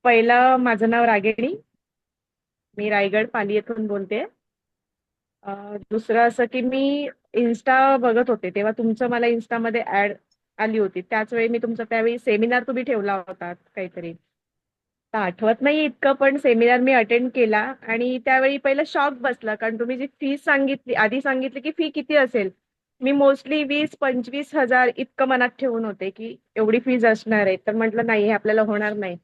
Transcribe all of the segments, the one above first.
पहिलं माझं नाव रागिणी. मी रायगड पाली येथून बोलते. दुसरं असं की मी इन्स्टा बघत होते तेव्हा तुमचं मला इन्स्टामध्ये ऍड आली होती. त्याच वेळी मी तुमचा त्यावेळी सेमिनार तुम्ही ठेवला होता काहीतरी. तर आठवत नाही इतकं, पण सेमिनार मी अटेंड केला आणि त्यावेळी पहिला शॉक बसला, कारण तुम्ही जी फी सांगितली आधी सांगितली की फी किती असेल. मी मोस्टली 20-25 हजार इतकं मनात ठेवून होते की एवढी फीज असणार आहे, तर म्हटलं नाही, हे आपल्याला होणार नाही.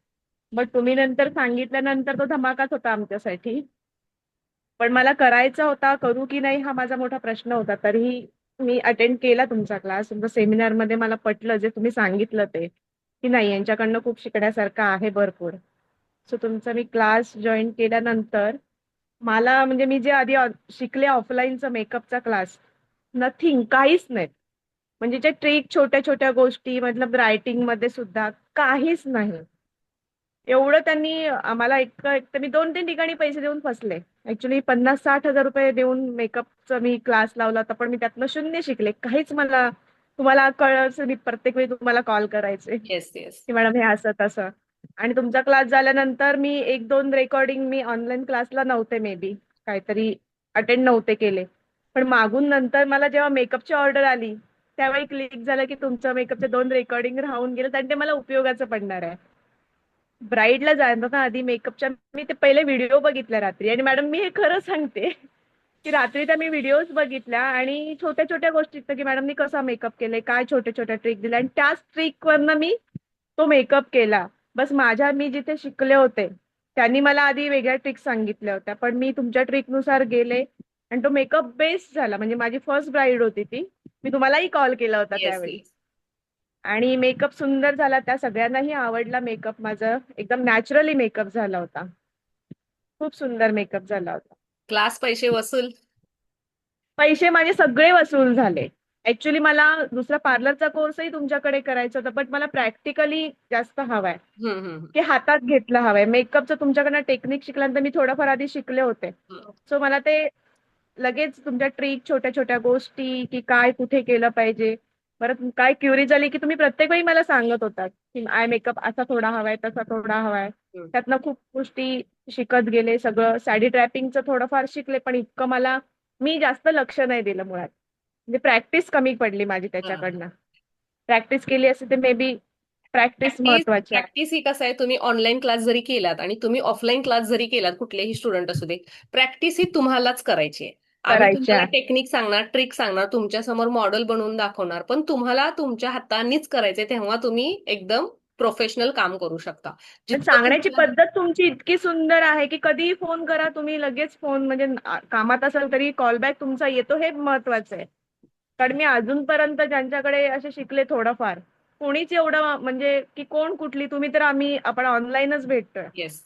बट तुम्ही नंतर सांगितल्यानंतर तो धमाकाच होता आमच्यासाठी. पण मला करायचा होता, करू की नाही हा माझा मोठा प्रश्न होता. तरीही मी अटेंड केला तुमचा क्लास. तुमच्या सेमिनारमध्ये मला पटलं जे तुम्ही सांगितलं ते, की नाही यांच्याकडनं खूप शिकण्यासारखं आहे भरपूर. सो तुमचा मी क्लास जॉईन केल्यानंतर मला म्हणजे मी जे आधी शिकले ऑफलाईनचा मेकअपचा क्लास, नथिंग, काहीच नाही. म्हणजे जे ट्रिक, छोट्या छोट्या गोष्टी, मतलब रायटिंग मध्ये सुद्धा काहीच नाही. एवढं त्यांनी आम्हाला एक तर मी 2-3 ठिकाणी पैसे देऊन फसले. ऍक्च्युली 50-60 हजार रुपये देऊन मेकअपचा मी क्लास लावला होता, पण मी त्यातनं शून्य शिकले. काहीच मला, तुम्हाला कळलं मी प्रत्येक वेळी तुम्हाला कॉल करायचे येस येस. की मॅडम हे असं तसं. आणि तुमचा क्लास झाल्यानंतर मी 1-2 रेकॉर्डिंग मी ऑनलाईन क्लासला नव्हते, मे बी काहीतरी अटेंड नव्हते केले. पण मागून नंतर मला जेव्हा मेकअपची ऑर्डर आली त्यावेळी क्लिक झालं की तुमचं मेकअपचे 2 रेकॉर्डिंग राहून गेले आणि ते मला उपयोगाचं पडणार आहे. ब्राईडला जाताना आधी मेकअपच्या मी ते पहिले व्हिडिओ बघितल्या रात्री. आणि मॅडम मी हे खरं सांगते की रात्री त्या मी व्हिडिओज बघितल्या आणि छोट्या छोट्या गोष्टी की मॅडमनी कसा मेकअप केले, काय छोट्या छोट्या ट्रिक दिल्या, आणि त्याच ट्रिक वरनं मी तो मेकअप केला. बस माझ्या मी जिथे शिकले होते त्यांनी मला आधी वेगळ्या ट्रिक सांगितल्या होत्या, पण मी तुमच्या ट्रिकनुसार गेले आणि तो मेकअप बेस्ट झाला. म्हणजे माझी फर्स्ट ब्राईड होती ती. मी तुम्हालाही कॉल केला होता येस त्यावेळी. येस. आणि मेकअप सुंदर झाला, त्या सगळ्यांनाही आवडला मेकअप. माझं एकदम नॅचरली मेकअप झाला होता. खूप सुंदर मेकअप झाला होता. क्लास पैसे वसूल. पैसे माझे सगळे वसूल झाले. ऍक्च्युली मला दुसरा पार्लरचा कोर्सही तुमच्याकडे करायचा होता, बट मला प्रॅक्टिकली जास्त हवाय, हम्म. की हातात घेतलं हवंय. मेकअपचं तुमच्याकडनं टेक्निक शिकल्यानंतर मी थोडंफार आधी शिकले होते. हम्म. सो मला ते लगेच तुमच्या ट्रिक, छोट्या छोट्या गोष्टी, की काय कुठे केलं पाहिजे. परत काय क्युरी झाली की तुम्ही प्रत्येक वेळी मला सांगत होतात की आय मेकअप असा थोडा हवाय, तसा थोडा हवाय. हम्म. त्यातनं खूप गोष्टी शिकत गेले. सगळं साडी ट्रॅपिंगचं थोडंफार शिकले, पण इतकं मला, मी जास्त लक्ष नाही दिलं मुळात. म्हणजे प्रॅक्टिस कमी पडली माझी हम्म. त्याच्याकडनं. प्रॅक्टिस केली असते तर मे बी, प्रॅक्टिस प्रॅक्टिस महत्वाची आहे. प्रॅक्टिस ही कसं आहे, तुम्ही ऑनलाईन क्लास जरी केलात आणि तुम्ही ऑफलाईन क्लास जरी केलात, कुठलेही स्टुडंट असू दे, प्रॅक्टिस ही तुम्हालाच करायची आहे. आम्ही तुम्हाला करायच्या. टेक्निक सांगणार, ट्रिक सांगणार, तुमच्या समोर मॉडेल बनवून दाखवणार, पण तुम्हाला तुमच्या हातांनीच करायचंय, तेव्हा तुम्ही एकदम प्रोफेशनल काम करू शकता. पण जितकं सांगण्याची तुम्हाला. पद्धत तुमची इतकी सुंदर आहे की कधीही फोन करा तुम्ही, लगेच फोन, म्हणजे कामात असेल तरी कॉलबॅक तुमचा येतो, हे महत्वाचं आहे. कारण मी अजूनपर्यंत ज्यांच्याकडे असे शिकले थोडंफार, कोणीच एवढं म्हणजे की कोण कुठली तुम्ही, तर आपण ऑनलाईनच भेटतोय. येस.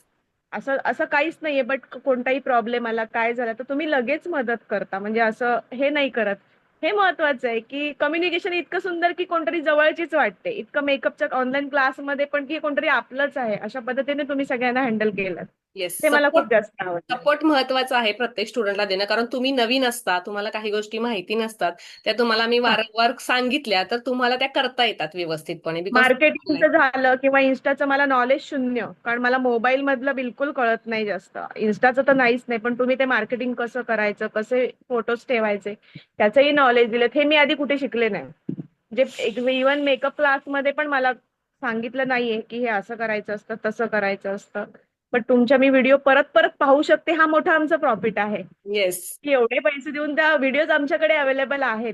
असं असं काहीच नाहीये. बट कोणताही प्रॉब्लेम आला, काय झालं, तर तुम्ही लगेच मदत करता. म्हणजे असं हे नाही करत. हे महत्वाचं आहे की कम्युनिकेशन इतकं सुंदर की कोणतरी जवळचीच वाटते. इतकं मेकअपच्या ऑनलाईन क्लासमध्ये पण की कोणतरी आपलंच आहे, अशा पद्धतीने तुम्ही सगळ्यांना हँडल केलं. येस. ते मला सपोर्ट. खूप जास्त आवडलं. सपोर्ट महत्वाचा आहे प्रत्येक स्टुडंटला देणं, कारण तुम्ही नवीन असता, तुम्हाला काही गोष्टी माहिती नसतात. त्या तुम्हाला मी वारंवार सांगितल्या तर तुम्हाला त्या करता येतात व्यवस्थितपणे, बिकॉज. मार्केटिंगचं झालं किंवा इन्स्टाचं मला नॉलेज शून्य, कारण मला मोबाईल मधलं बिलकुल कळत नाही जास्त. इन्स्टाचं तर नाहीच नाही, पण तुम्ही ते मार्केटिंग कसं करायचं, कसे फोटोज ठेवायचे, त्याचंही नॉलेज दिलं, हे मी आधी कुठे शिकले नाही. म्हणजे इव्हन मेकअप क्लासमध्ये पण मला सांगितलं नाहीये की हे असं करायचं असतं, तसं करायचं असतं. पण तुमच्या मी व्हिडिओ परत परत पाहू शकते, हा मोठा आमचा प्रॉफिट आहे. येस. की एवढे पैसे देऊन त्या व्हिडिओज आमच्याकडे अवेलेबल आहेत.